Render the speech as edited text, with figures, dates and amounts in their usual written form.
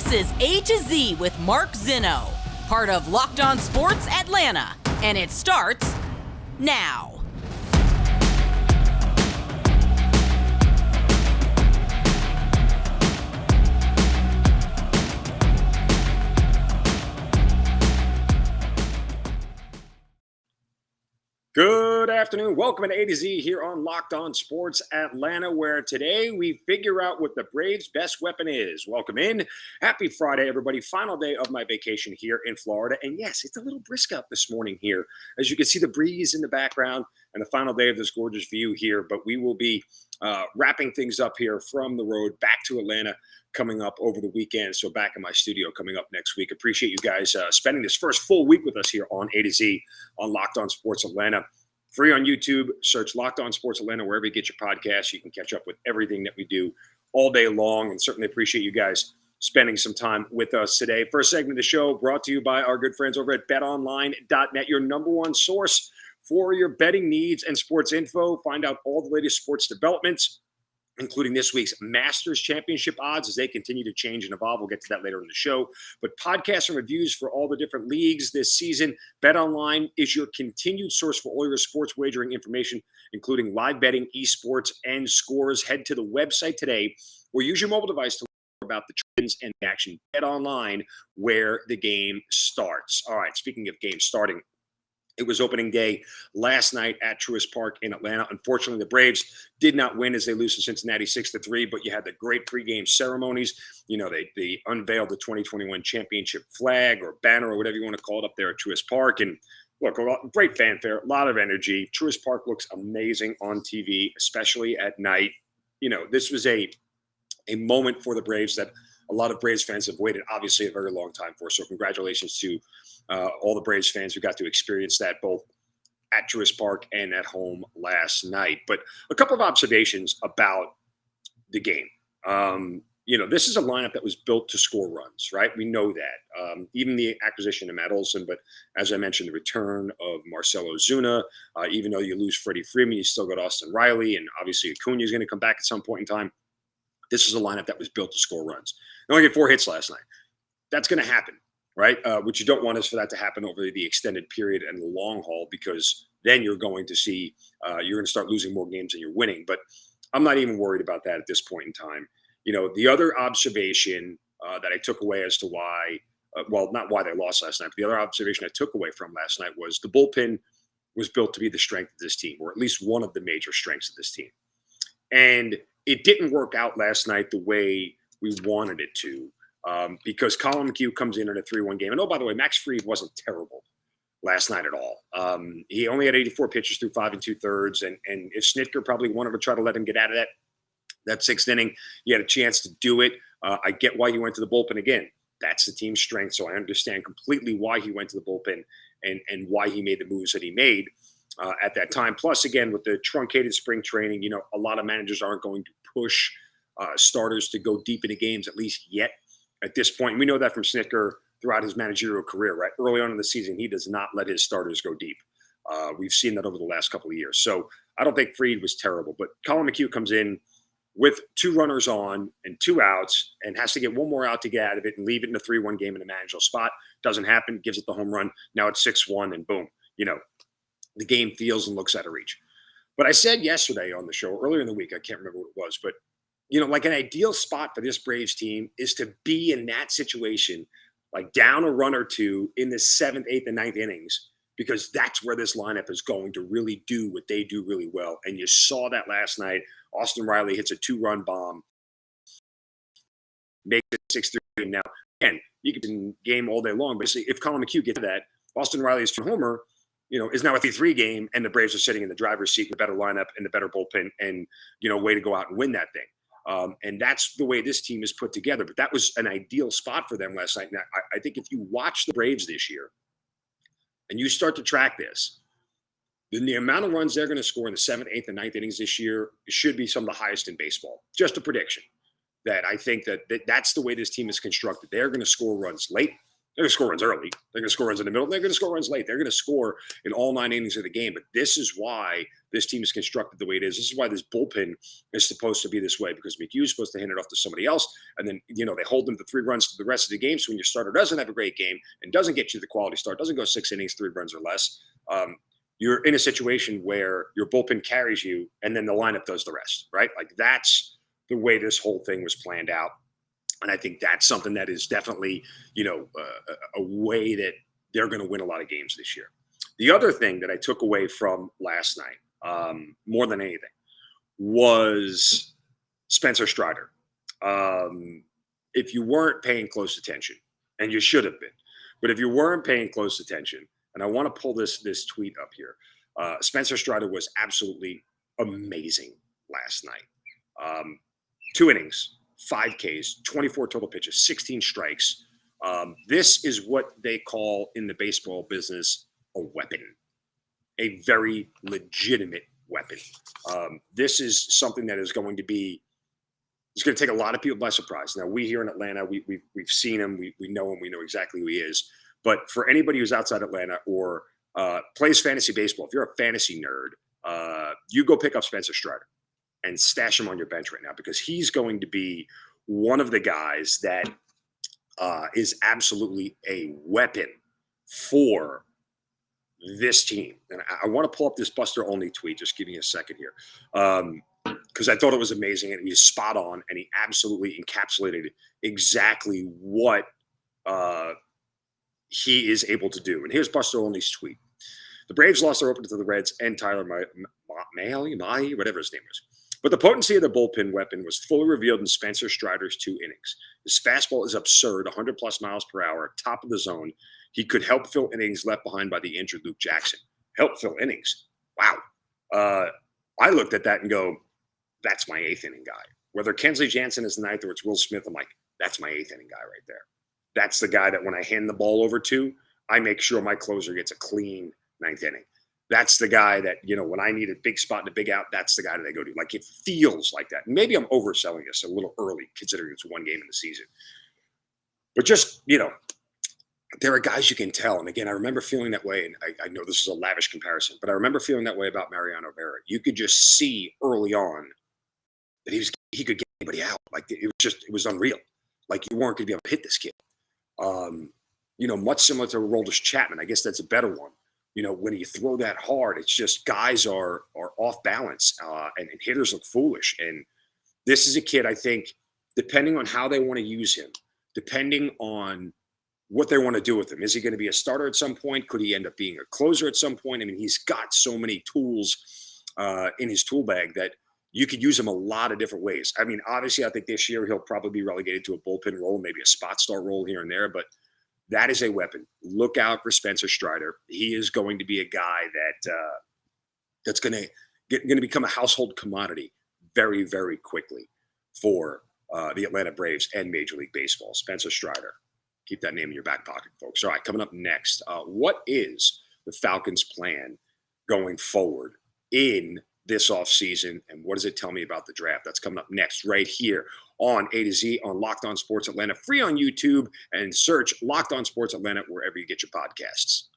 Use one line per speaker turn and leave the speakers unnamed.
This is A to Z with Mark Zinno, part of Locked On Sports Atlanta, and it starts now.
Good afternoon. Welcome to A to Z here on Locked On Sports Atlanta, where today we figure out what the Braves' best weapon is. Welcome in. Happy Friday, everybody. Final day of my vacation here in Florida. And yes, it's a little brisk out this morning here. As you can see, the breeze in the background and the final day of this gorgeous view here. But we will be wrapping things up here from the road back to Atlanta coming up over the weekend. So back in my studio coming up next week. Appreciate you guys spending this first full week with us here on A to Z on Locked On Sports Atlanta. Free on YouTube. Search Locked On Sports Atlanta wherever you get your podcasts. You can catch up with everything that we do all day long, and certainly appreciate you guys spending some time with us today. First segment of the show brought to you by our good friends over at betonline.net, your number one source for your betting needs and sports info. Find out all the latest sports developments, including this week's Masters Championship odds as they continue to change and evolve. We'll get to that later in the show. But podcasts and reviews for all the different leagues this season. BetOnline is your continued source for all your sports wagering information, including live betting, esports, and scores. Head to the website today or use your mobile device to learn about the trends and the action. BetOnline, where the game starts. All right, speaking of games starting, it was opening day last night at Truist Park in Atlanta. Unfortunately, the Braves did not win as they lose to Cincinnati 6-3, but you had the great pregame ceremonies. You know, they unveiled the 2021 championship flag or banner or whatever you want to call it up there at Truist Park. And look, great fanfare, a lot of energy. Truist Park looks amazing on TV, especially at night. You know, this was a moment for the Braves that a lot of Braves fans have waited, obviously, a very long time for. So congratulations to all the Braves fans who got to experience that both at Truist Park and at home last night. But a couple of observations about the game. You know, this is a lineup that was built to score runs, right? We know that. Even the acquisition of Matt Olson, but as I mentioned, the return of Marcell Ozuna, even though you lose Freddie Freeman, you still got Austin Riley, and obviously Acuna is going to come back at some point in time. This is a lineup that was built to score runs. They only get 4 hits last night. That's going to happen, right? What you don't want is for that to happen over the extended period and the long haul, because then you're going to see you're going to start losing more games than you're winning. But I'm not even worried about that at this point in time. You know, the other observation that I took away as to why, well, not why they lost last night, but the other observation I took away from last night was the bullpen was built to be the strength of this team, or at least one of the major strengths of this team. And it didn't work out last night the way we wanted it to, because Colin McHugh comes in a 3-1 game. And oh, by the way, Max Fried wasn't terrible last night at all. He only had 84 pitches through 5 2/3. And if Snitker probably wanted to try to let him get out of that 6th inning, he had a chance to do it. I get why he went to the bullpen again. That's the team's strength. So I understand completely why he went to the bullpen and why he made the moves that he made at that time. Plus, again, with the truncated spring training, you know, a lot of managers aren't going to push starters to go deep into games, at least yet at this point. We know that from Snitker throughout his managerial career, right? Early on in the season, he does not let his starters go deep. We've seen that over the last couple of years. So I don't think Fried was terrible, but Colin McHugh comes in with 2 runners on and 2 outs and has to get 1 more out to get out of it and leave it in a 3-1 game in a manageable spot. Doesn't happen, gives it the home run. Now it's 6-1 and boom, you know, the game feels and looks out of reach. But I said yesterday on the show, earlier in the week, I can't remember what it was, but, you know, like an ideal spot for this Braves team is to be in that situation, like down a run or 2 in the 7th, 8th, and 9th innings, because that's where this lineup is going to really do what they do really well. And you saw that last night. Austin Riley hits a 2-run bomb, makes it 6-3. Now, again, you can game all day long, but if Colin McHugh gets to that, Austin Riley's homer, you know, is now a 3-3 game, and the Braves are sitting in the driver's seat with a better lineup and the better bullpen, and, you know, way to go out and win that thing. And that's the way this team is put together. But that was an ideal spot for them last night. Now, I think if you watch the Braves this year and you start to track this, then the amount of runs they're going to score in the 7th, 8th, and 9th innings this year should be some of the highest in baseball. Just a prediction that I think that's the way this team is constructed. They're going to score runs late. They're going to score runs early. They're going to score runs in the middle. They're going to score runs late. They're going to score in all 9 innings of the game. But this is why this team is constructed the way it is. This is why this bullpen is supposed to be this way, because McHugh's supposed to hand it off to somebody else. And then, they hold them to 3 runs for the rest of the game. So when your starter doesn't have a great game and doesn't get you the quality start, doesn't go 6 innings, 3 runs or less, you're in a situation where your bullpen carries you and then the lineup does the rest, right? Like that's the way this whole thing was planned out. And I think that's something that is definitely, a way that they're going to win a lot of games this year. The other thing that I took away from last night, more than anything, was Spencer Strider. If you weren't paying close attention, and you should have been, but if you weren't paying close attention, and I want to pull this tweet up here, Spencer Strider was absolutely amazing last night. 2 innings. 5 Ks, 24 total pitches, 16 strikes. This is what they call in the baseball business a weapon, a very legitimate weapon. This is something that is going to take a lot of people by surprise. Now, we here in Atlanta, we've seen him, we know him, we know exactly who he is. But for anybody who's outside Atlanta or plays fantasy baseball, if you're a fantasy nerd, you go pick up Spencer Strider and stash him on your bench right now, because he's going to be one of the guys that is absolutely a weapon for this team. And I want to pull up this Buster Olney tweet. Just give me a second here. Because I thought it was amazing, and he's spot on, and he absolutely encapsulated exactly what he is able to do. And here's Buster Olney's tweet. The Braves lost their opener to the Reds and Tyler Mahle, whatever his name is. But the potency of the bullpen weapon was fully revealed in Spencer Strider's 2 innings. His fastball is absurd, 100-plus miles per hour, top of the zone. He could help fill innings left behind by the injured Luke Jackson. Help fill innings. Wow. I looked at that and go, that's my 8th inning guy. Whether Kensley Jansen is the 9th or it's Will Smith, I'm like, that's my 8th inning guy right there. That's the guy that when I hand the ball over to, I make sure my closer gets a clean 9th inning. That's the guy that, when I need a big spot and a big out, that's the guy that I go to. Like, it feels like that. Maybe I'm overselling this a little early, considering it's 1 game in the season. But just, there are guys you can tell. And again, I remember feeling that way. And I know this is a lavish comparison, but I remember feeling that way about Mariano Rivera. You could just see early on that he could get anybody out. Like, it was unreal. Like, you weren't going to be able to hit this kid. Much similar to Aroldis Chapman. I guess that's a better one. When you throw that hard, it's just guys are off balance and hitters look foolish. And this is a kid, I think, depending on how they want to use him, depending on what they want to do with him. Is he going to be a starter at some point? Could he end up being a closer at some point? I mean, he's got so many tools in his tool bag that you could use him a lot of different ways. I mean, obviously, I think this year he'll probably be relegated to a bullpen role, maybe a spot start role here and there, but that is a weapon. Look out for Spencer Strider. He is going to be a guy that's going to become a household commodity very, very quickly for the Atlanta Braves and Major League Baseball. Spencer Strider. Keep that name in your back pocket, folks. All right, coming up next, what is the Falcons' plan going forward in this offseason, and what does it tell me about the draft? That's coming up next right here on A to Z on Locked On Sports Atlanta, free on YouTube, and search Locked On Sports Atlanta wherever you get your podcasts.